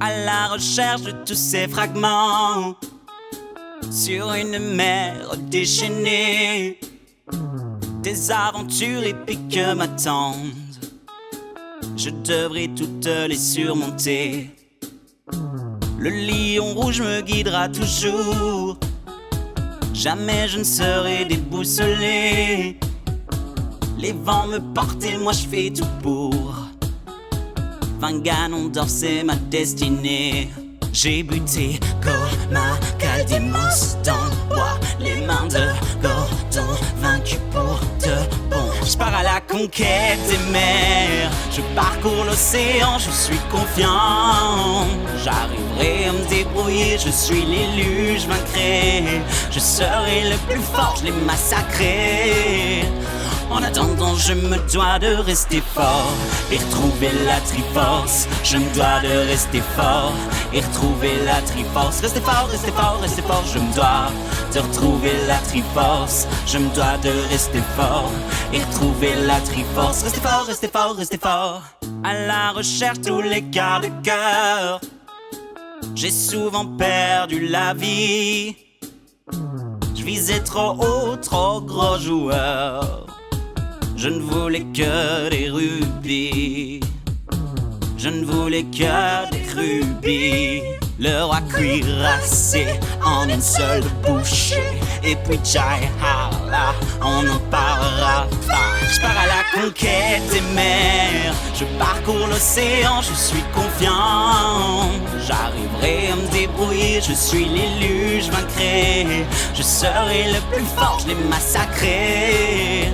à la recherche de tous ces fragments sur une mer déchaînée. Des aventures épiques m'attendent, je devrais toutes les surmonter. Le lion rouge me guidera toujours, jamais je ne serai déboussolé. Les vents me portent et moi je fais tout pour. Vinganondorf, c'est ma destinée. J'ai buté comme un Caldémos dans le bois, les mains de Gordon, vaincu pour de bon. Je pars à la conquête des mers, je parcours l'océan, je suis confiant. J'arriverai à me débrouiller, je suis l'élu, je vaincrai. Je serai le plus fort, je les massacrerai. En attendant, je me dois de rester fort et retrouver la Triforce. Je me dois de rester fort et retrouver la Triforce. Restez fort, restez fort, restez fort. Je me dois de retrouver la Triforce. Je me dois de rester fort et retrouver la Triforce. Restez fort, restez fort, restez fort. À la recherche tous les quarts de cœur, j'ai souvent perdu la vie. Je visais trop haut, trop gros joueur. Je ne voulais que des rubis, je ne voulais que des rubis. Le roi cuirassé en une seule bouchée, et puis Jaihala, on n'en parlera pas. Je pars à la conquête des mers, je parcours l'océan, je suis confiant. J'arriverai à me débrouiller, je suis l'élu, je vaincrai. Je serai le plus fort, je les massacrerai.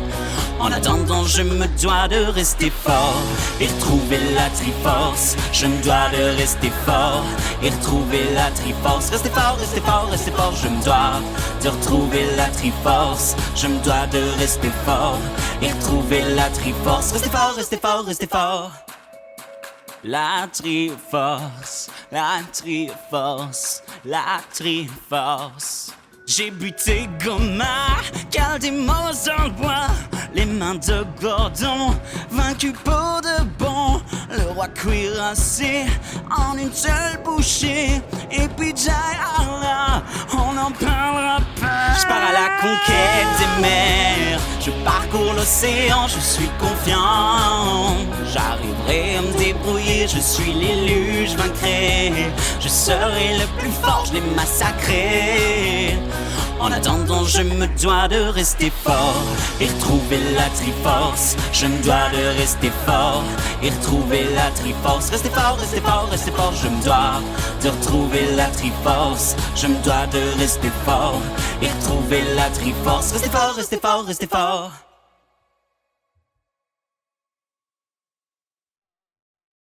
En attendant, je me dois de rester fort et retrouver la Triforce. Je me dois de rester fort et retrouver la Triforce. Restez fort, restez fort, restez fort. Je me dois de retrouver la Triforce. Je me dois de rester fort et retrouver la Triforce. Restez fort, restez fort, restez fort. La Triforce, la Triforce, la Triforce. J'ai buté Goma, Caldémos dans le bois, les mains de Gordon, vaincu pour de bon. Le roi cuirassé en une seule bouchée, et puis Jaihala, on n'en parlera pas. Je pars à la conquête des mers, je parcours l'océan, je suis confiant. J'arriverai à me débrouiller, je suis l'élu, je vaincrai. Je serai le plus fort, je les massacrerai. En attendant, je me dois de rester fort et retrouver la Triforce. Je me dois de rester fort et retrouver la Triforce. Restez fort, restez fort, restez fort. Je me dois de retrouver la Triforce. Je me dois de rester fort et retrouver la Triforce. Restez fort, restez fort, restez fort.